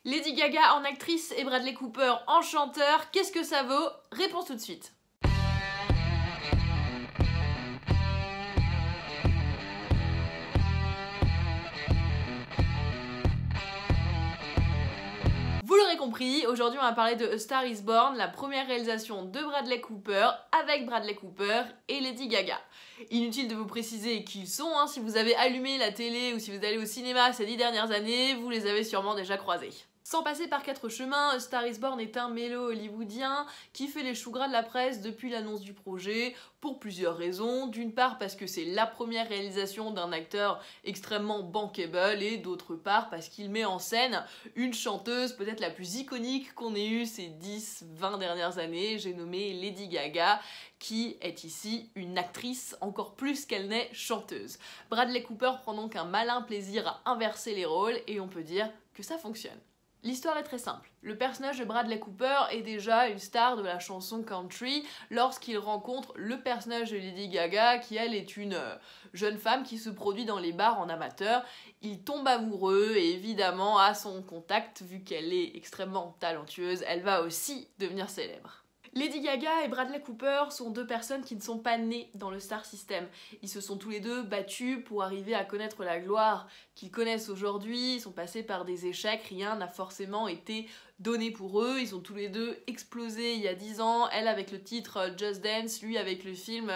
Lady Gaga en actrice et Bradley Cooper en chanteur, qu'est-ce que ça vaut? Réponse tout de suite. Vous l'aurez compris, aujourd'hui on va parler de A Star is Born, la première réalisation de Bradley Cooper, avec Bradley Cooper et Lady Gaga. Inutile de vous préciser qui ils sont, hein. Si vous avez allumé la télé ou si vous allez au cinéma ces 10 dernières années, vous les avez sûrement déjà croisés. Sans passer par quatre chemins, A Star is Born est un mélo hollywoodien qui fait les choux gras de la presse depuis l'annonce du projet, pour plusieurs raisons. D'une part parce que c'est la première réalisation d'un acteur extrêmement bankable, et d'autre part parce qu'il met en scène une chanteuse peut-être la plus iconique qu'on ait eue ces 10-20 dernières années, j'ai nommé Lady Gaga, qui est ici une actrice encore plus qu'elle n'est chanteuse. Bradley Cooper prend donc un malin plaisir à inverser les rôles, et on peut dire que ça fonctionne. L'histoire est très simple. Le personnage de Bradley Cooper est déjà une star de la chanson country lorsqu'il rencontre le personnage de Lady Gaga qui elle est une jeune femme qui se produit dans les bars en amateur. Il tombe amoureux et évidemment à son contact, vu qu'elle est extrêmement talentueuse, elle va aussi devenir célèbre. Lady Gaga et Bradley Cooper sont deux personnes qui ne sont pas nées dans le star system. Ils se sont tous les deux battus pour arriver à connaître la gloire qu'ils connaissent aujourd'hui. Ils sont passés par des échecs, rien n'a forcément été donné pour eux. Ils ont tous les deux explosé il y a 10 ans, elle avec le titre Just Dance, lui avec le film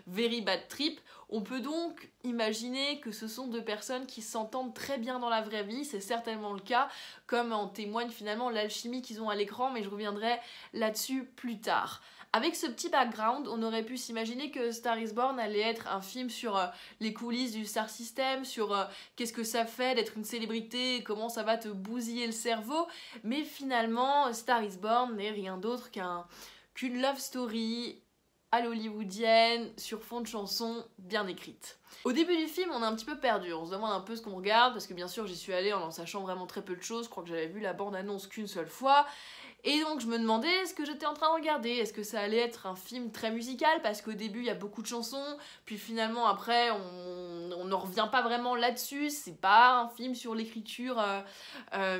Very Bad Trip. On peut donc imaginer que ce sont deux personnes qui s'entendent très bien dans la vraie vie, c'est certainement le cas, comme en témoigne finalement l'alchimie qu'ils ont à l'écran, mais je reviendrai là-dessus plus tard. Avec ce petit background, on aurait pu s'imaginer que Star is Born allait être un film sur les coulisses du star system, sur qu'est-ce que ça fait d'être une célébrité, comment ça va te bousiller le cerveau, mais finalement Star is Born n'est rien d'autre qu'une love story à l'hollywoodienne, sur fond de chanson bien écrite. Au début du film, on est un petit peu perdu, on se demande un peu ce qu'on regarde, parce que bien sûr j'y suis allée en sachant vraiment très peu de choses, je crois que j'avais vu la bande-annonce qu'une seule fois, et donc je me demandais ce que j'étais en train de regarder, est-ce que ça allait être un film très musical, parce qu'au début il y a beaucoup de chansons, puis finalement après on ne revient pas vraiment là-dessus, c'est pas un film sur l'écriture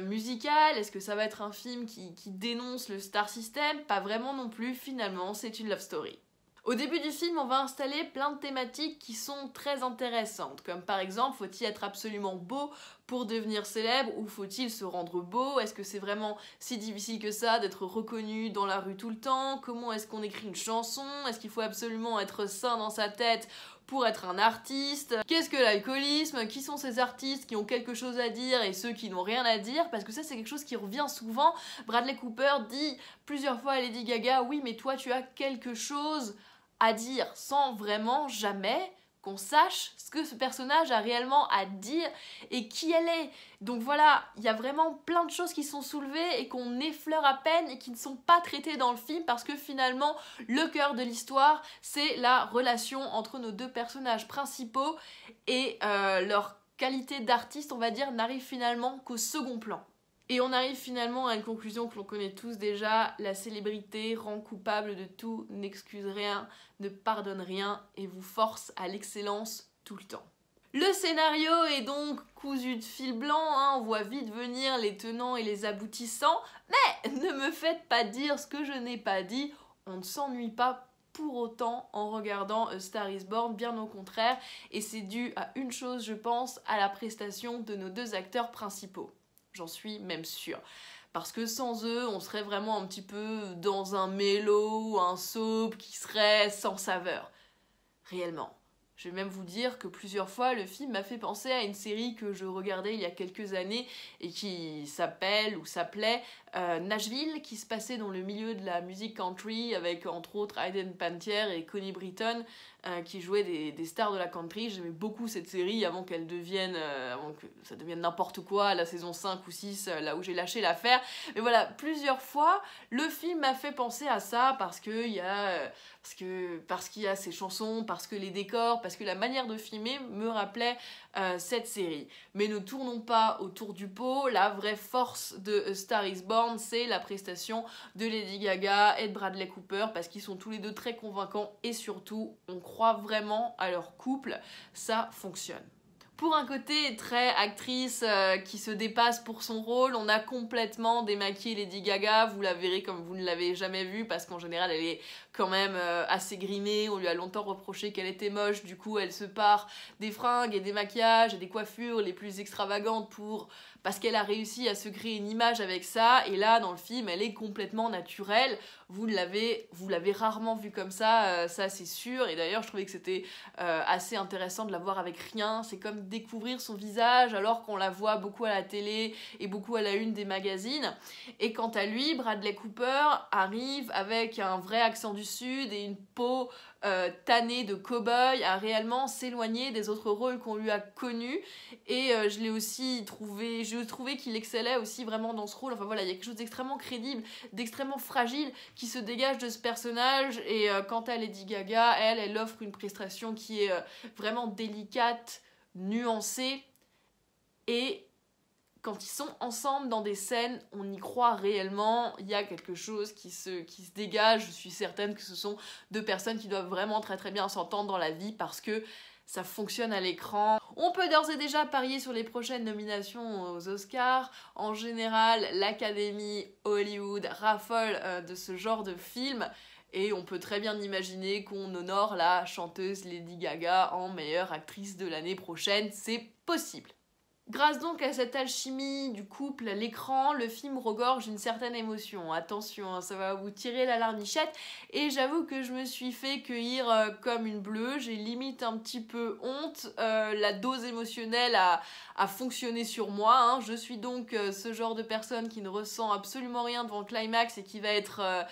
musicale, est-ce que ça va être un film qui dénonce le star system? Pas vraiment non plus, finalement c'est une love story. Au début du film, on va installer plein de thématiques qui sont très intéressantes, comme par exemple, faut-il être absolument beau pour devenir célèbre ou faut-il se rendre beau? Est-ce que c'est vraiment si difficile que ça d'être reconnu dans la rue tout le temps? Comment est-ce qu'on écrit une chanson? Est-ce qu'il faut absolument être sain dans sa tête pour être un artiste? Qu'est-ce que l'alcoolisme? Qui sont ces artistes qui ont quelque chose à dire et ceux qui n'ont rien à dire? Parce que ça c'est quelque chose qui revient souvent. Bradley Cooper dit plusieurs fois à Lady Gaga, oui mais toi tu as quelque chose à dire, sans vraiment jamais qu'on sache ce que ce personnage a réellement à dire et qui elle est. Donc voilà, il y a vraiment plein de choses qui sont soulevées et qu'on effleure à peine et qui ne sont pas traitées dans le film parce que finalement, le cœur de l'histoire, c'est la relation entre nos deux personnages principaux et leur qualité d'artiste, on va dire, n'arrive finalement qu'au second plan. Et on arrive finalement à une conclusion que l'on connaît tous déjà, la célébrité rend coupable de tout, n'excuse rien, ne pardonne rien et vous force à l'excellence tout le temps. Le scénario est donc cousu de fil blanc, hein, on voit vite venir les tenants et les aboutissants, mais ne me faites pas dire ce que je n'ai pas dit, on ne s'ennuie pas pour autant en regardant A Star is Born, bien au contraire, et c'est dû à une chose je pense, à la prestation de nos deux acteurs principaux. J'en suis même sûre. Parce que sans eux, on serait vraiment un petit peu dans un mélo ou un soap qui serait sans saveur. Réellement. Je vais même vous dire que plusieurs fois, le film m'a fait penser à une série que je regardais il y a quelques années et qui s'appelle ou s'appelait Nashville, qui se passait dans le milieu de la musique country avec entre autres Hayden Panettiere et Connie Britton qui jouaient des stars de la country. J'aimais beaucoup cette série avant qu'elle devienne, avant que ça devienne n'importe quoi à la saison 5 ou 6, là où j'ai lâché l'affaire. Mais voilà, plusieurs fois, le film m'a fait penser à ça parce qu'il y a ces chansons, parce que les décors, parce que la manière de filmer me rappelait cette série. Mais ne tournons pas autour du pot, la vraie force de A Star is Born, c'est la prestation de Lady Gaga et de Bradley Cooper, parce qu'ils sont tous les deux très convaincants et surtout, on croit vraiment à leur couple, ça fonctionne. Pour un côté très actrice qui se dépasse pour son rôle, on a complètement démaquillé Lady Gaga, vous la verrez comme vous ne l'avez jamais vue parce qu'en général elle est quand même assez grimée, on lui a longtemps reproché qu'elle était moche, du coup elle se part des fringues et des maquillages et des coiffures les plus extravagantes parce qu'elle a réussi à se créer une image avec ça, et là dans le film elle est complètement naturelle, vous l'avez rarement vue comme ça c'est sûr, et d'ailleurs je trouvais que c'était assez intéressant de la voir avec rien, c'est comme découvrir son visage alors qu'on la voit beaucoup à la télé et beaucoup à la une des magazines. Et quant à lui, Bradley Cooper arrive avec un vrai accent du sud et une peau tannée de cow-boy à réellement s'éloigner des autres rôles qu'on lui a connus, et je l'ai aussi trouvé, je trouvais qu'il excellait aussi vraiment dans ce rôle. Enfin voilà, il y a quelque chose d'extrêmement crédible, d'extrêmement fragile qui se dégage de ce personnage, et quant à Lady Gaga, elle offre une prestation qui est vraiment délicate, nuancée, et quand ils sont ensemble dans des scènes, on y croit réellement, il y a quelque chose qui se dégage. Je suis certaine que ce sont deux personnes qui doivent vraiment très très bien s'entendre dans la vie parce que ça fonctionne à l'écran. On peut d'ores et déjà parier sur les prochaines nominations aux Oscars. En général, l'Académie Hollywood raffole de ce genre de film. Et on peut très bien imaginer qu'on honore la chanteuse Lady Gaga en meilleure actrice de l'année prochaine. C'est possible. Grâce donc à cette alchimie du couple à l'écran, le film regorge d'une certaine émotion. Attention, ça va vous tirer la larmichette. Et j'avoue que je me suis fait cueillir comme une bleue. J'ai limite un petit peu honte. La dose émotionnelle a fonctionné sur moi. Hein. Je suis donc ce genre de personne qui ne ressent absolument rien devant le climax et qui va être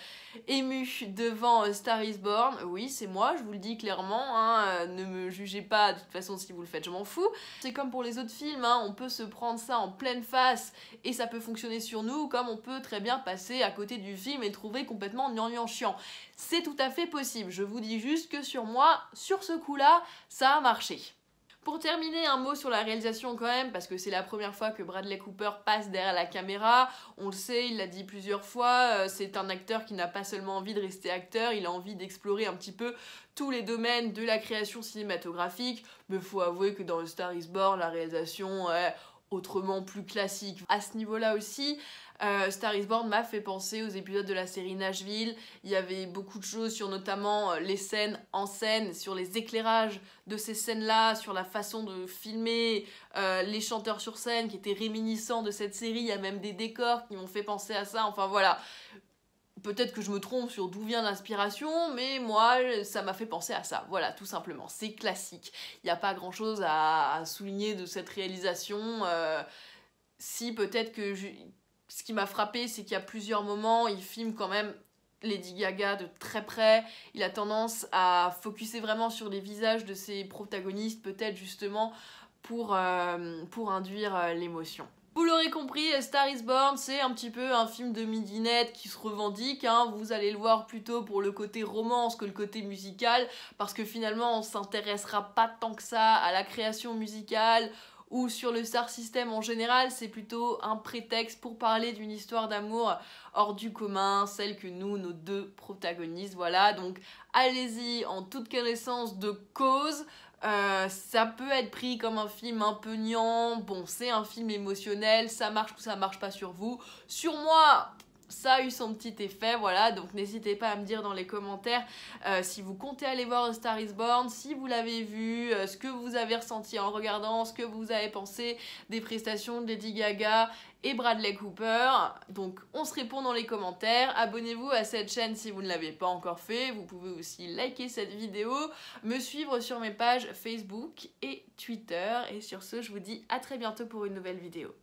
émue devant Star is Born. Oui, c'est moi, je vous le dis clairement. Hein. Ne me jugez pas, de toute façon, si vous le faites, je m'en fous. C'est comme pour les autres films, hein. On peut se prendre ça en pleine face et ça peut fonctionner sur nous, comme on peut très bien passer à côté du film et le trouver complètement gnangnan chiant. C'est tout à fait possible. Je vous dis juste que sur moi, sur ce coup-là, ça a marché. Pour terminer, un mot sur la réalisation quand même, parce que c'est la première fois que Bradley Cooper passe derrière la caméra. On le sait, il l'a dit plusieurs fois, c'est un acteur qui n'a pas seulement envie de rester acteur, il a envie d'explorer un petit peu tous les domaines de la création cinématographique. Mais faut avouer que dans A Star is Born, la réalisation est autrement plus classique. À ce niveau-là aussi, Star is Born m'a fait penser aux épisodes de la série Nashville. Il y avait beaucoup de choses sur notamment les scènes en scène, sur les éclairages de ces scènes-là, sur la façon de filmer les chanteurs sur scène qui étaient réminiscents de cette série. Il y a même des décors qui m'ont fait penser à ça. Enfin voilà, peut-être que je me trompe sur d'où vient l'inspiration, mais moi, ça m'a fait penser à ça. Voilà, tout simplement. C'est classique. Il n'y a pas grand-chose à souligner de cette réalisation. Si, peut-être que... Ce qui m'a frappé, c'est qu'il y a plusieurs moments, il filme quand même Lady Gaga de très près. Il a tendance à focuser vraiment sur les visages de ses protagonistes, peut-être justement pour induire l'émotion. Vous l'aurez compris, A Star is Born, c'est un petit peu un film de midinette qui se revendique. Hein. Vous allez le voir plutôt pour le côté romance que le côté musical, parce que finalement, on s'intéressera pas tant que ça à la création musicale, ou sur le star system en général, c'est plutôt un prétexte pour parler d'une histoire d'amour hors du commun, celle que nous, nos deux protagonistes, voilà. Donc allez-y en toute connaissance de cause. Ça peut être pris comme un film un peu gnang, bon c'est un film émotionnel, ça marche ou ça marche pas sur vous. Sur moi, ça a eu son petit effet, voilà, donc n'hésitez pas à me dire dans les commentaires si vous comptez aller voir A Star is Born, si vous l'avez vu, ce que vous avez ressenti en regardant, ce que vous avez pensé des prestations de Lady Gaga et Bradley Cooper. Donc on se répond dans les commentaires, abonnez-vous à cette chaîne si vous ne l'avez pas encore fait, vous pouvez aussi liker cette vidéo, me suivre sur mes pages Facebook et Twitter, et sur ce je vous dis à très bientôt pour une nouvelle vidéo.